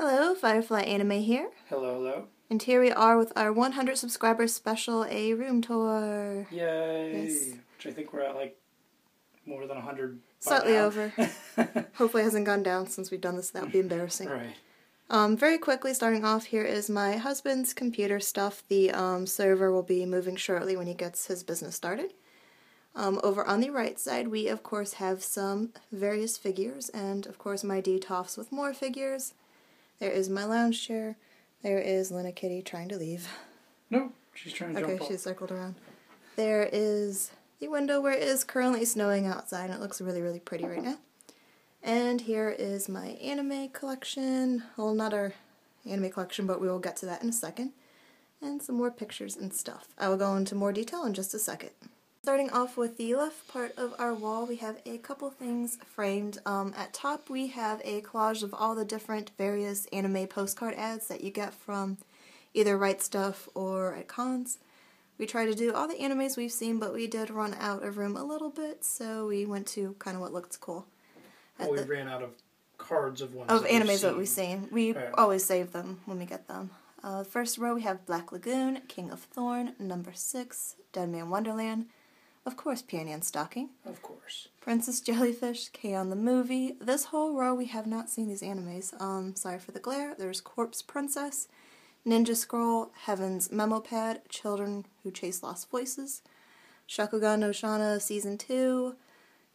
Hello, Firefly Anime here. Hello, hello. And here we are with our 100 subscribers special, a room tour. Yay! Yes. Which I think we're at like more than 100 Slightly now. over. Hopefully it hasn't gone down since we've done this. That would be embarrassing. Right. Very quickly, starting off, here is my husband's computer stuff. The server will be moving shortly when he gets his business started. Over on the right side, we of course have some various figures, and of course my DTOFs with more figures. There is my lounge chair. There is Luna Kitty trying to leave. No, she's trying to jump off. Okay, she's circled around. There is the window where it is currently snowing outside, and it looks really, really pretty right now. And here is my anime collection. Well, not our anime collection, but we will get to that in a second. And some more pictures and stuff. I will go into more detail in just a second. Starting off with the left part of our wall, we have a couple things framed. At top, we have a collage of all the different various anime postcard ads that you get from either Right Stuf or at cons. We try to do all the animes we've seen, but we did run out of room a little bit, so we went to kind of what looked cool. Well, we ran out of cards of ones Of that animes that we've seen. We Right. always save them when we get them. First row, we have Black Lagoon, King of Thorn, number 6, Dead Man Wonderland, of course, Peony and Stocking. Of course. Princess Jellyfish, K-On! The Movie. This whole row we have not seen these animes. Sorry for the glare. There's Corpse Princess, Ninja Scroll, Heaven's Memo Pad, Children Who Chase Lost Voices, Shakugan no Shana Season 2,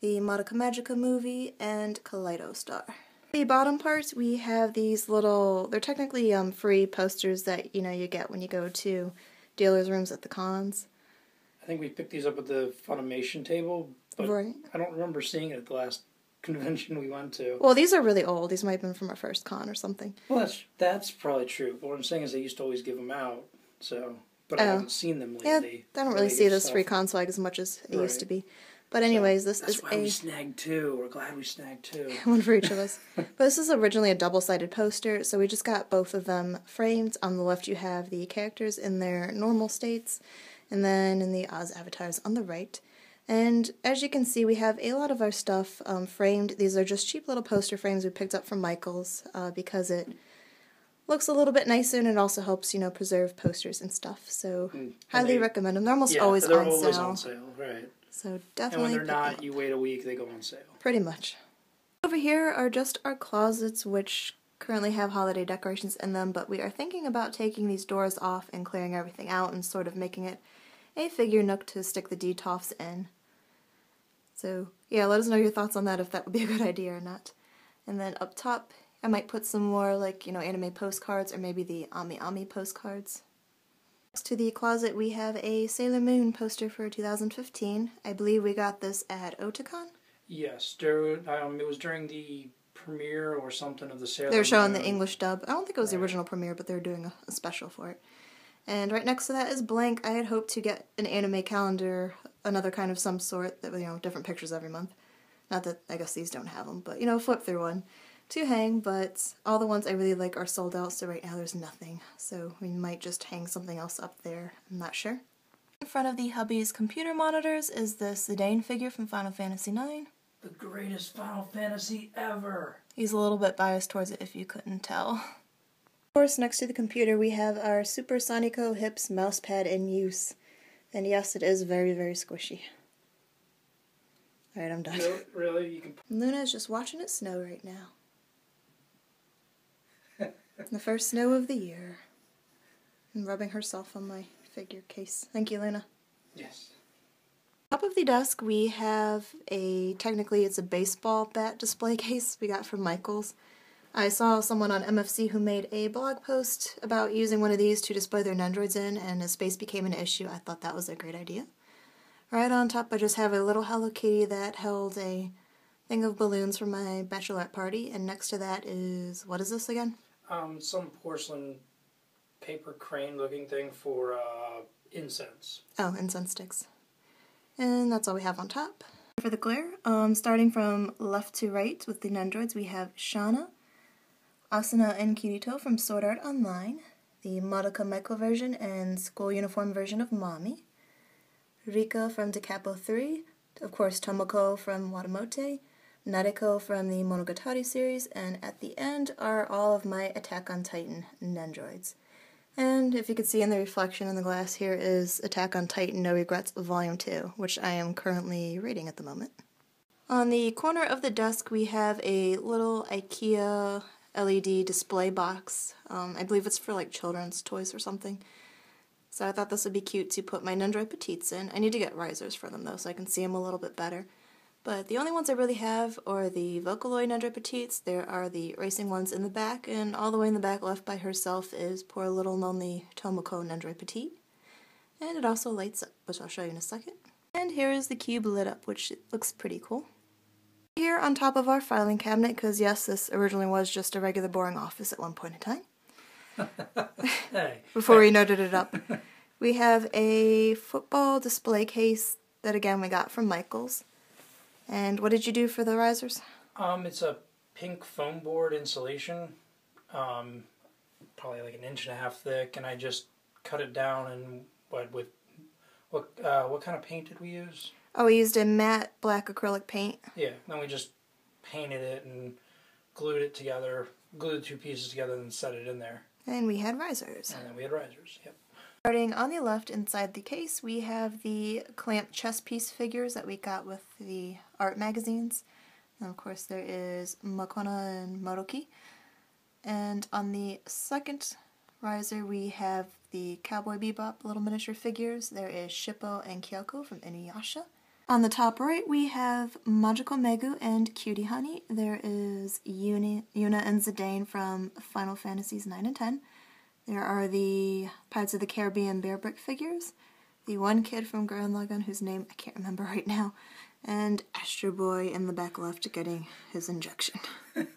the Madoka Magica movie, and Kaleido Star. The bottom parts, we have these little, they're technically free posters that you get when you go to dealers' rooms at the cons. I think we picked these up at the Funimation table, but Right. I don't remember seeing it at the last convention we went to. Well, these are really old. These might have been from our first con or something. Well, that's probably true. But what I'm saying is they used to always give them out, so... But I haven't seen them lately. Yeah, I don't really see this free con swag as much as it used to be. But anyways, this is that's why we snagged two. We're glad we snagged two. one for each of us. But this is originally a double-sided poster, so we just got both of them framed. On the left you have the characters in their normal states, and then in the Oz avatars on the right. And as you can see, we have a lot of our stuff framed. These are just cheap little poster frames we picked up from Michael's because it looks a little bit nicer, and it also helps, preserve posters and stuff. So highly recommend them. They're almost always they're on always sale. on sale, right. So definitely. And when they're not, you wait a week, they go on sale. Pretty much. Over here are just our closets, which currently have holiday decorations in them, but we are thinking about taking these doors off and clearing everything out and sort of making it a figure nook to stick the DTOFs in. So yeah, let us know your thoughts on that, if that would be a good idea or not. And then up top, I might put some more anime postcards, or maybe the Ami Ami postcards. Next to the closet, we have a Sailor Moon poster for 2015. I believe we got this at Otakon. Yes, it was during the premiere or something of the Sailor Moon. They were showing the English dub. I don't think it was the original premiere, but they were doing a special for it. And right next to that is blank. I had hoped to get an anime calendar, another kind of some sort, that different pictures every month. Not that I guess these don't have them, but flip through one to hang. But all the ones I really like are sold out, so right now there's nothing. So we might just hang something else up there. I'm not sure. In front of the hubby's computer monitors is the Zidane figure from Final Fantasy IX. The greatest Final Fantasy ever! He's a little bit biased towards it, if you couldn't tell. Of course, next to the computer we have our Super Sonico Hips mousepad in use. And yes, it is very, very squishy. Alright, I'm done. Really? You can... Luna is just watching it snow right now. The first snow of the year. And rubbing herself on my figure case. Thank you, Luna. Yes. Top of the desk we have technically it's a baseball bat display case we got from Michael's. I saw someone on MFC who made a blog post about using one of these to display their Nendroids in, and as space became an issue, I thought that was a great idea. Right on top I just have a little Hello Kitty that held a thing of balloons for my bachelorette party, and next to that is, what is this again? Some porcelain paper crane looking thing for incense. Oh, incense sticks. And that's all we have on top. For the glare, starting from left to right with the Nendroids, we have Shauna, Asuna and Kirito from Sword Art Online, the Madoka Michael version and school uniform version of Mommy, Rika from Decapo 3, of course Tomoko from Watamote, Nadeko from the Monogatari series, and at the end are all of my Attack on Titan Nendroids. And if you could see in the reflection in the glass, here is Attack on Titan No Regrets Volume 2, which I am currently reading at the moment. On the corner of the desk, we have a little IKEA LED display box. I believe it's for like children's toys or something. So I thought this would be cute to put my Nendroid Petites in. I need to get risers for them though, so I can see them a little bit better. But the only ones I really have are the Vocaloid Nendroid Petites. There are the racing ones in the back, and all the way in the back left by herself is poor little lonely Tomoko Nendroid Petite. And it also lights up, which I'll show you in a second. And here is the cube lit up, which looks pretty cool. Here on top of our filing cabinet, because yes, this originally was just a regular boring office at one point in time. Before we noted it up. We have a football display case that again we got from Michaels. And what did you do for the risers? It's a pink foam board insulation, probably like 1.5 inches thick, and I just cut it down and what kind of paint did we use? Oh, we used a matte black acrylic paint. Yeah, then we just painted it and glued it together, glued the two pieces together and set it in there. And we had risers. And then we had risers, yep. Starting on the left inside the case, we have the clamp chess piece figures that we got with the art magazines. And of course there is Makona and Motoki. And on the second riser we have the Cowboy Bebop little miniature figures. There is Shippo and Kyoko from Inuyasha. On the top right we have Magical Megu and Cutie Honey. There is Yuna and Zidane from Final Fantasies 9 and 10. There are the Pirates of the Caribbean Bear Brick figures, the one kid from Gurren Lagann whose name I can't remember right now, and Astro Boy in the back left getting his injection. At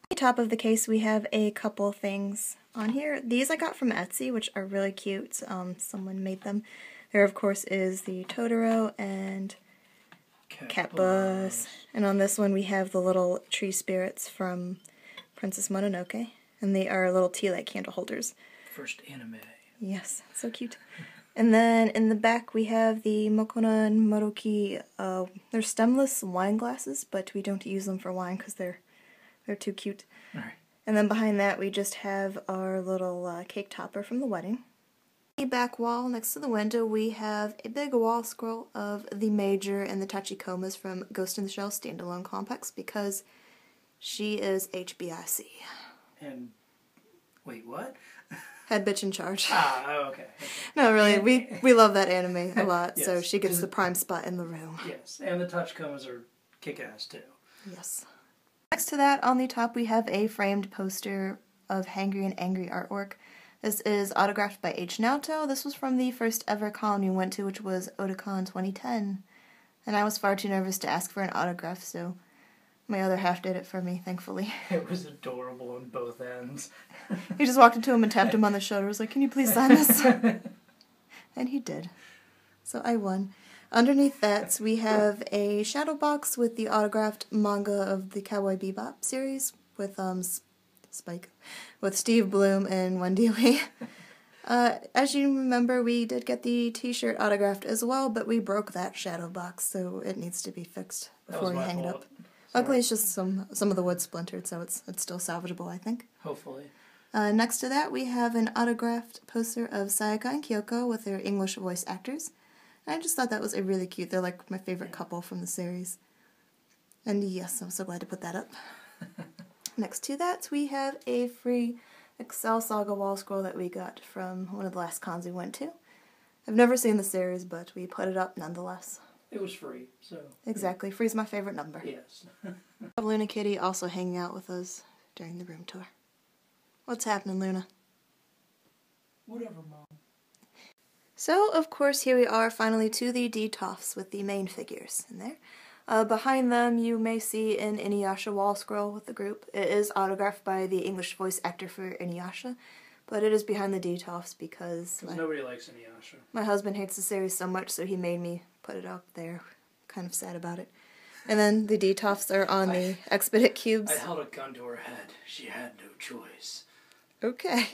the top of the case we have a couple things on here. These I got from Etsy, which are really cute. Someone made them. There of course is the Totoro and Cat Bus. And on this one we have the little tree spirits from Princess Mononoke. And they are little tea light candle holders. First anime. Yes, so cute. And then in the back we have the Makona and Motoki. They're stemless wine glasses, but we don't use them for wine because they're too cute. All right. And then behind that we just have our little cake topper from the wedding. The back wall next to the window we have a big wall scroll of the Major and the Tachikomas from Ghost in the Shell Standalone Complex because she is HBIC. And wait, what? Head bitch in charge. Okay. No, really, we love that anime a lot, Yes, so she gets the prime spot in the room. Yes, and the Tachikomas are kick-ass too. Yes. Next to that, on the top, we have a framed poster of Hangry and Angry artwork. This is autographed by H. Naoto. This was from the first ever con we went to, which was Otakon 2010. And I was far too nervous to ask for an autograph, so my other half did it for me, thankfully. It was adorable on both ends. He just walked into him and tapped him on the shoulder. Was like, "Can you please sign this?" And he did. So I won. Underneath that, we have a shadow box with the autographed manga of the Cowboy Bebop series with Spike, with Steve Bloom and Wendy Lee. As you remember, we did get the t-shirt autographed as well, but we broke that shadow box, so it needs to be fixed before we hang it up. Luckily, it's just some of the wood splintered, so it's still salvageable, I think. Hopefully. Next to that, we have an autographed poster of Sayaka and Kyoko with their English voice actors. And I just thought that was really cute. They're like my favorite couple from the series. And yes, I'm so glad to put that up. Next to that, we have a free Excel Saga wall scroll that we got from one of the last cons we went to. I've never seen the series, but we put it up nonetheless. It was free, so... Exactly. Free's my favorite number. Yes. Luna Kitty also hanging out with us during the room tour. What's happening, Luna? Whatever, Mom. So, of course, here we are finally to the D-Toffs with the main figures in there. Behind them, you may see an Inuyasha wall scroll with the group. It is autographed by the English voice actor for Inuyasha, but it is behind the D-Toffs because nobody likes Inuyasha. My husband hates the series so much, so he made me put it up there. Kind of sad about it. And then the D-Toffs are on the Expedit cubes. I held a gun to her head. She had no choice. Okay.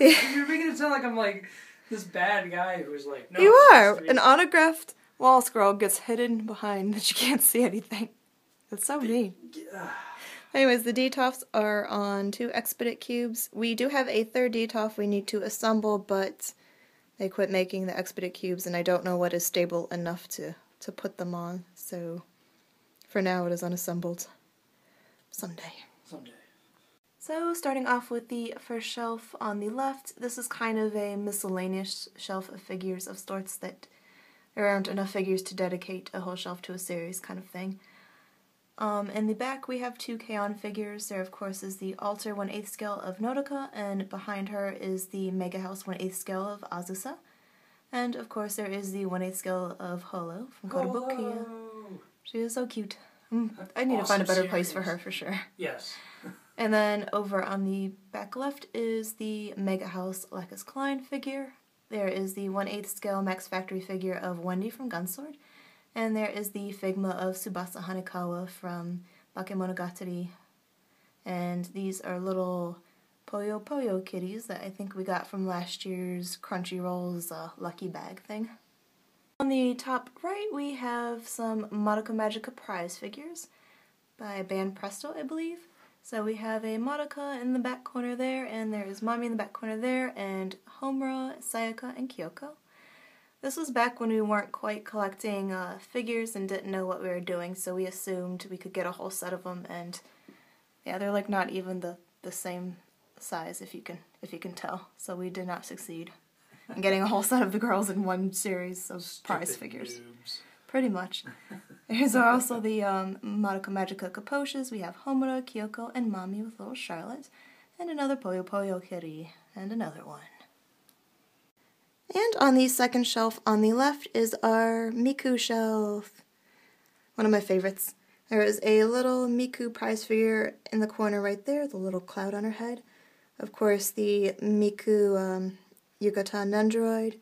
You're making it sound like I'm like this bad guy who's like, no. You are! An autographed Wallace girl gets hidden behind that you can't see anything. It's so mean. Anyways, the Detolfs are on 2 Expedite cubes. We do have a third Detolf we need to assemble, but they quit making the Expedite cubes, and I don't know what is stable enough to put them on. So for now, it is unassembled. Someday. So starting off with the first shelf on the left, this is kind of a miscellaneous shelf of figures of sorts that there aren't enough figures to dedicate a whole shelf to a series kind of thing. In the back we have 2 K-On! Figures. There of course is the Alter 1/8 scale of Nodoka, and behind her is the Mega House 1/8 scale of Azusa. And of course there is the 1/8 scale of Holo from Kotobukiya. She is so cute. I need to find a better place for her for sure. Yes. And then over on the back left is the Mega House Lacus Clyne figure. There is the 1/8 scale Max Factory figure of Wendy from Gunsword. And there is the Figma of Tsubasa Hanekawa from Bakemonogatari. And these are little Puyo Puyo kitties that I think we got from last year's Crunchyroll's Lucky Bag thing. On the top right we have some Madoka Magica prize figures by Band Presto, I believe. So we have a Madoka in the back corner there, and there is Mami in the back corner there, and Homura, Sayaka, and Kyoko. This was back when we weren't quite collecting figures and didn't know what we were doing, so we assumed we could get a whole set of them, and yeah, they're like not even the same size if you can tell. So we did not succeed in getting a whole set of the girls in one series of prize figures. Noobs. Pretty much. There's also the Madoka Magica Kaposhes. We have Homura, Kyoko, and Mami with little Charlotte, and another Puyo Puyo kitty, and another one. And on the second shelf on the left is our Miku shelf. One of my favorites. There is a little Miku prize figure in the corner right there, the little cloud on her head. Of course, the Miku Yukata Nendoroid,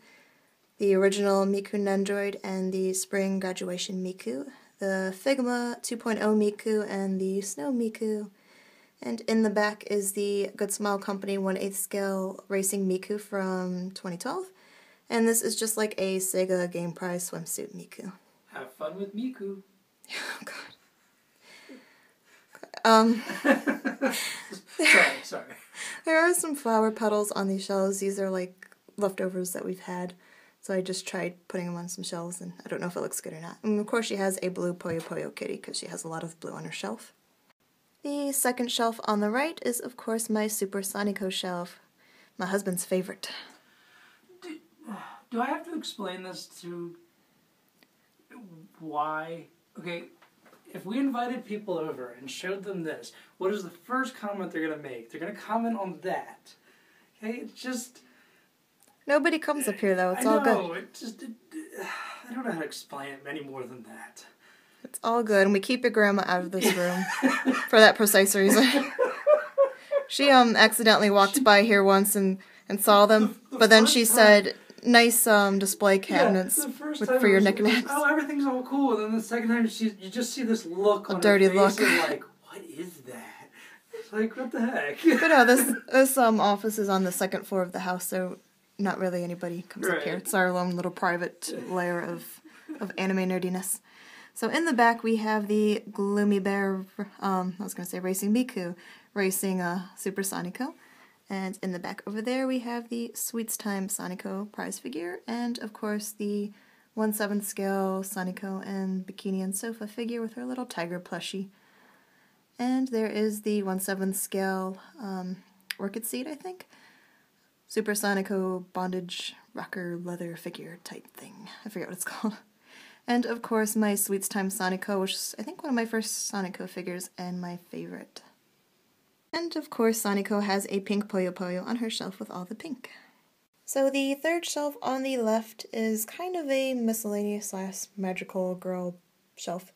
the original Miku Nendoroid, and the Spring Graduation Miku, the Figma 2.0 Miku, and the Snow Miku. And in the back is the Good Smile Company 1/8 scale Racing Miku from 2012. And this is just like a Sega Game Prize swimsuit Miku. Have fun with Miku. Oh god. Sorry. There are some flower petals on these shelves. These are like leftovers that we've had. So I just tried putting them on some shelves, and I don't know if it looks good or not. And of course she has a blue Puyo Puyo kitty because she has a lot of blue on her shelf. The second shelf on the right is of course my Super Sonico shelf. My husband's favorite. Do I have to explain this to why? Okay, if we invited people over and showed them this, what is the first comment they're going to make? They're going to comment on that. Okay, it's just... Nobody comes up here though, it's all good. I don't know how to explain it any more than that. It's all good, and we keep your grandma out of this room for that precise reason. She accidentally walked by here once and saw them, but then she said, nice display cabinets for your knick-knacks. Oh, everything's all cool. And then the second time, you just see this look on dirty her face look. and like, what is that? It's like, what the heck? But no, this office is on the second floor of the house, so not really anybody comes up here. It's our own little private layer of anime nerdiness. So in the back we have the Gloomy Bear, Racing Miku, racing Super Sonico. And in the back over there we have the Sweets Time Sonico prize figure, and of course the 1/7 scale Sonico and Bikini and Sofa figure with her little tiger plushie. And there is the 1/7 scale Orchid Seed, I think. Super Sonico bondage rocker leather figure type thing. I forget what it's called. And of course my Sweets Time Sonico, which is I think one of my first Sonico figures and my favorite. And of course Sonico has a pink Puyo Puyo on her shelf with all the pink. So the third shelf on the left is kind of a miscellaneous / magical girl shelf.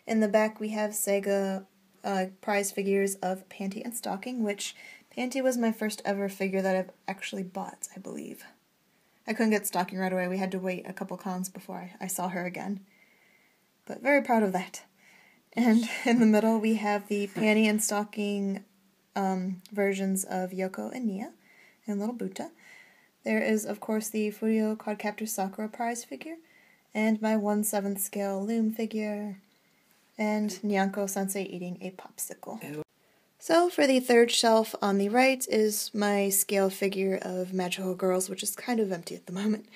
In the back we have Sega prize figures of Panty and Stocking, which Panty was my first ever figure that I've actually bought, I believe. I couldn't get Stocking right away. We had to wait a couple cons before I saw her again. But very proud of that. And in the middle we have the Panty and Stocking versions of Yoko and Nia and Little Buta. There is, of course, the Furio Quadcaptor Sakura prize figure. and my 1/7 scale Loom figure, and Nyanko Sensei eating a popsicle. So for the third shelf on the right is my scale figure of Magical Girls, which is kind of empty at the moment.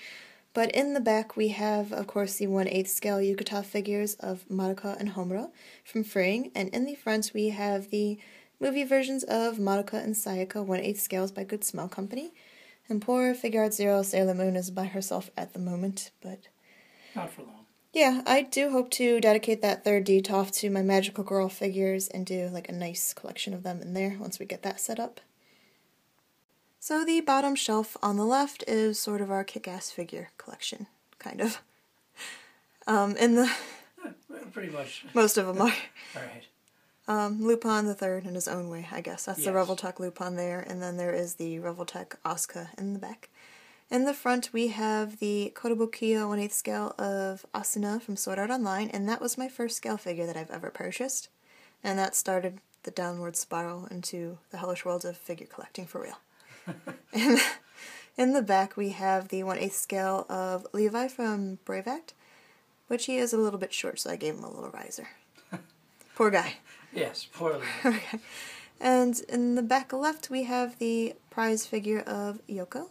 But in the back we have, of course, the 1/8 scale Yukata figures of Madoka and Homura from Freeing, and in the front we have the movie versions of Madoka and Sayaka 1/8 scales by Good Smell Company. And poor Figure Art Zero Sailor Moon is by herself at the moment, but not for long. Yeah, I do hope to dedicate that third DTOF to my Magical Girl figures and do like a nice collection of them in there once we get that set up. So the bottom shelf on the left is sort of our kick-ass figure collection, kind of. Pretty much. Most of them are. Alright. Lupin the Third in his own way, I guess. That's yes. The Revoltech Lupin there, and then there is the Revoltech Asuka in the back. In the front we have the Kotobukiya 1/8 scale of Asuna from Sword Art Online, and that was my first scale figure that I've ever purchased. And that started the downward spiral into the hellish world of figure collecting for real. And in the back we have the 1/8 scale of Levi from Brave Act, which he is a little bit short, so I gave him a little riser. Poor guy. Yes, poor Levi. Okay. And in the back left we have the prize figure of Yoko.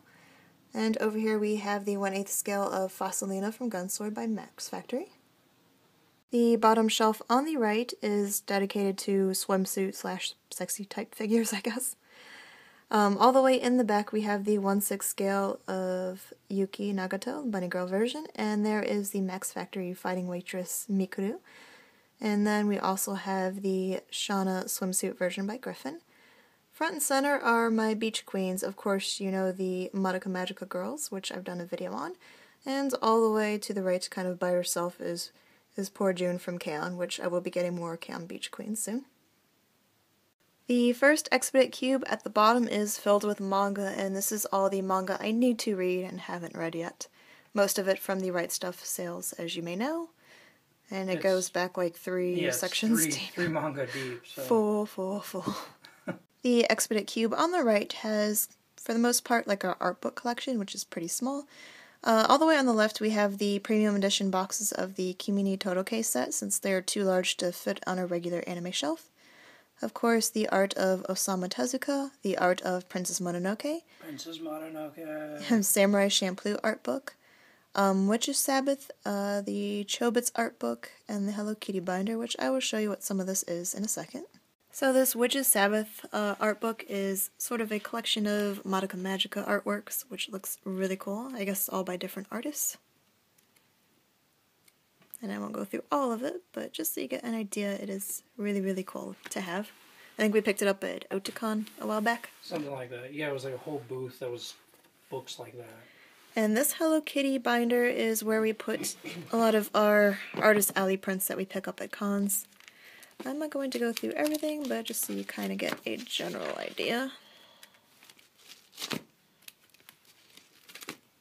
And over here we have the 1/8 scale of Fossilina from Gunsword by Max Factory. The bottom shelf on the right is dedicated to swimsuit / sexy type figures, I guess. All the way in the back we have the 1/6 scale of Yuki Nagato, Bunny Girl version, and there is the Max Factory fighting waitress Mikuru. And then we also have the Shauna swimsuit version by Griffin. Front and center are my beach queens. Of course, you know the Madoka Magica Girls, which I've done a video on. And all the way to the right, kind of by herself, is poor June from K-On!, which I will be getting more K-On! Beach queens soon. The first Expedite cube at the bottom is filled with manga, and this is all the manga I need to read and haven't read yet. Most of it from the Right Stuff sales, as you may know. And it goes back like three sections deep. Three manga deep. So. Full. The Expedite cube on the right has, for the most part, like our art book collection, which is pretty small. All the way on the left we have the premium edition boxes of the Kimi Todoroki set, since they are too large to fit on a regular anime shelf. Of course, the art of Osamu Tezuka, the art of Princess Mononoke, Samurai Champloo art book, Witch's Sabbath, the Chobits art book, and the Hello Kitty binder, which I will show you what some of this is in a second. So this Witch's Sabbath art book is sort of a collection of Madoka Magica artworks, which looks really cool. I guess all by different artists. And I won't go through all of it, but just so you get an idea, it is really, really cool to have. I think we picked it up at Otakon a while back. Something like that. Yeah, it was like a whole booth that was books like that. And this Hello Kitty binder is where we put a lot of our Artist Alley prints that we pick up at cons. I'm not going to go through everything, but just so you kind of get a general idea.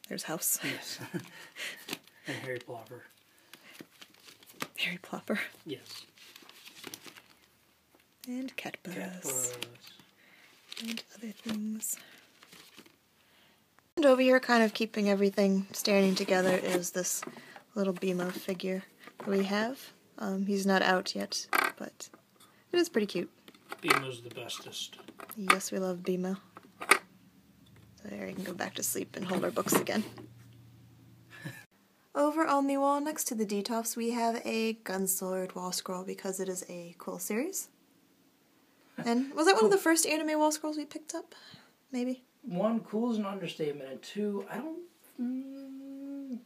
There's House. Yes. And Harry Plopper. Harry Plopper. Yes. And Cat Buzz. And other things. And over here, kind of keeping everything standing together, is this little BMO figure that we have. He's not out yet, but it is pretty cute. BMO's the bestest. Yes, we love BMO. So there, you can go back to sleep and hold our books again. Over on the wall next to the DTOFs, we have a Gunsword wall scroll because it is a cool series. And was that one of the first anime wall scrolls we picked up? Maybe? One, cool is an understatement, and two, I don't.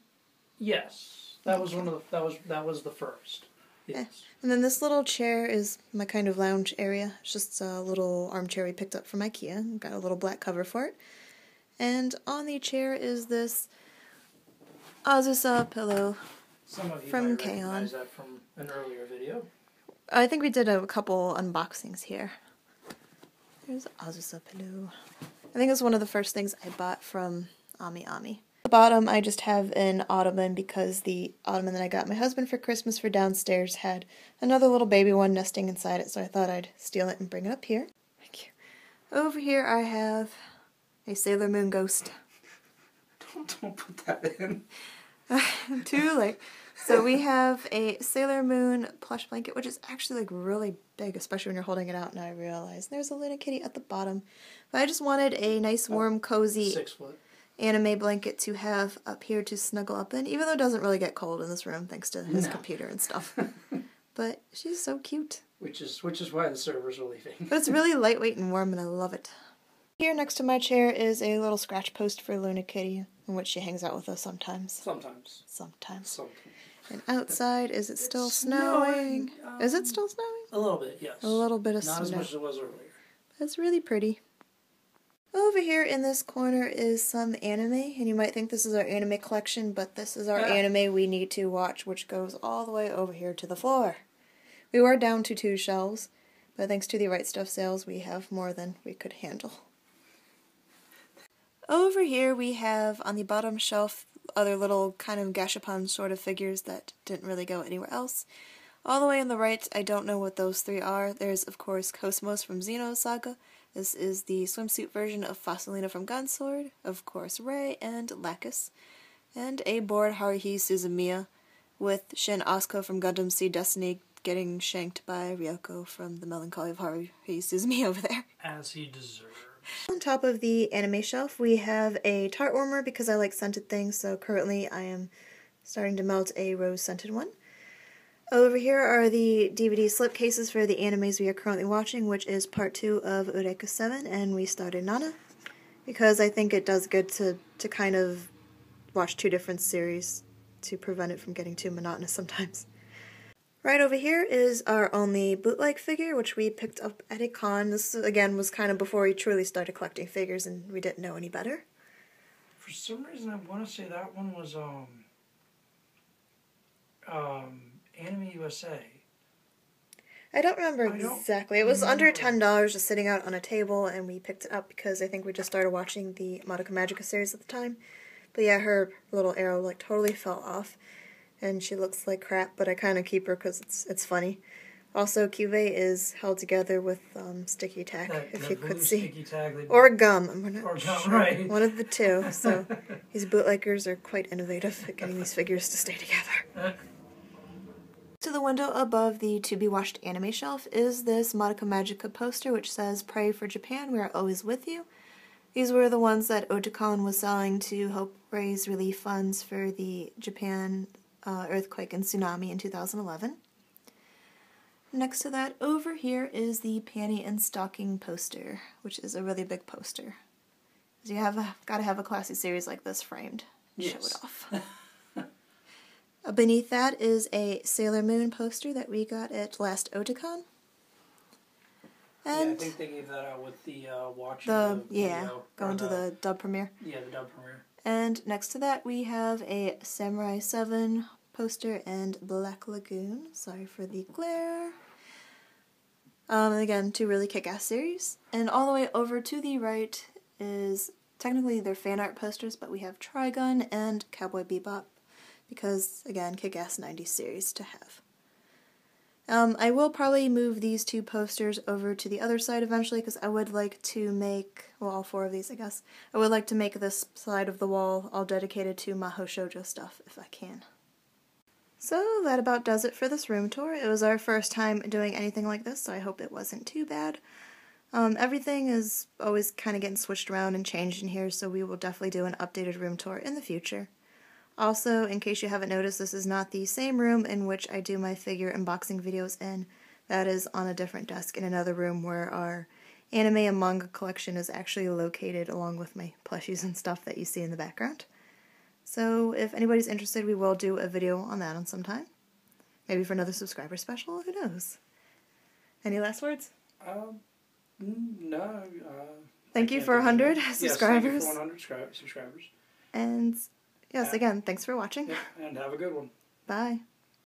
Yes, that was one of the. That was the first. Yes. And then this little chair is my kind of lounge area. It's just a little armchair we picked up from IKEA. Got a little black cover for it. And on the chair is this Azusa pillow Some of you from might K-On! recognize that from an earlier video. I think we did a couple unboxings here. There's Azusa pillow. I think it's one of the first things I bought from Ami Ami. At the bottom, I just have an ottoman because the ottoman that I got my husband for Christmas for downstairs had another little baby one nesting inside it, so I thought I'd steal it and bring it up here. Thank you. Over here I have a Sailor Moon ghost. Don't put that in. Too late. So we have a Sailor Moon plush blanket, which is actually like really big, especially when you're holding it out. Now I realize there's a Luna Kitty at the bottom. But I just wanted a nice, warm, cozy 6 foot anime blanket to have up here to snuggle up in, even though it doesn't really get cold in this room thanks to his computer and stuff. But she's so cute. Which is why the servers are leaving. But it's really lightweight and warm, and I love it. Here next to my chair is a little scratch post for Luna Kitty, in which she hangs out with us sometimes. Sometimes. And outside, is it still snowing? Is it still snowing? A little bit, yes. A little bit of snow. Not as much as it was earlier. It's really pretty. Over here in this corner is some anime, and you might think this is our anime collection, but this is our anime we need to watch, which goes all the way over here to the floor. We were down to 2 shelves, but thanks to the Right Stuff sales, we have more than we could handle. Over here we have, on the bottom shelf, other little kind of gashapon sort of figures that didn't really go anywhere else. All the way on the right, I don't know what those 3 are. There's, of course, Cosmos from Xenosaga. This is the swimsuit version of Fasalina from Gunsword. Of course, Rei and Lacus. And a bored Haruhi Suzumiya, with Shin Asuka from Gundam Seed Destiny getting shanked by Ryoko from the Melancholy of Haruhi Suzumiya over there. As he deserves. On top of the anime shelf, we have a tart warmer because I like scented things, so currently I am starting to melt a rose-scented one. Over here are the DVD slipcases for the animes we are currently watching, which is part 2 of Eureka 7, and we started Nana, because I think it does good to kind of watch 2 different series to prevent it from getting too monotonous sometimes. Right over here is our only bootleg figure, which we picked up at a con. This, again, was kind of before we truly started collecting figures, and we didn't know any better. For some reason, I want to say that one was, Anime USA. I don't remember exactly. It was under $10, just sitting out on a table, and we picked it up because I think we just started watching the Madoka Magica series at the time. But yeah, her little arrow, like, totally fell off. And she looks like crap, but I kind of keep her because it's funny. Also, Cuvée is held together with sticky tack, if you could see. Or gum. I'm not sure. Right. One of the 2. So these bootleggers are quite innovative at getting these figures to stay together. To the window above the to-be-watched anime shelf is this Madoka Magica poster, which says, "Pray for Japan, we are always with you." These were the ones that Otakon was selling to help raise relief funds for the Japan earthquake and tsunami in 2011. Next to that, over here is the Panty and Stocking poster, which is a really big poster. So you gotta have a classy series like this framed. Yes. Show it off. Beneath that is a Sailor Moon poster that we got at last Otakon. And yeah, I think they gave that out with the watching the video. Going to the dub premiere. Yeah, the dub premiere. And next to that we have a Samurai 7 poster and Black Lagoon. Sorry for the glare. Again, 2 really kick-ass series. And all the way over to the right is, technically they're fan art posters, but we have Trigun and Cowboy Bebop. Because, again, kick-ass 90s series to have. I will probably move these 2 posters over to the other side eventually, because I would like to make, well, all 4 of these, I guess. I would like to make this side of the wall all dedicated to Mahou Shoujo stuff, if I can. So that about does it for this room tour. It was our first time doing anything like this, so I hope it wasn't too bad. Everything is always kind of getting switched around and changed in here, so we will definitely do an updated room tour in the future. Also, in case you haven't noticed, this is not the same room in which I do my figure unboxing videos in. That is on a different desk in another room where our anime and manga collection is actually located, along with my plushies and stuff that you see in the background. So if anybody's interested, we will do a video on that on some time. Maybe for another subscriber special, who knows? Any last words? No. Thank you for 100 subscribers. Yes, thank you for 100 subscribers. And yes, again, thanks for watching. Yeah, and have a good one. Bye.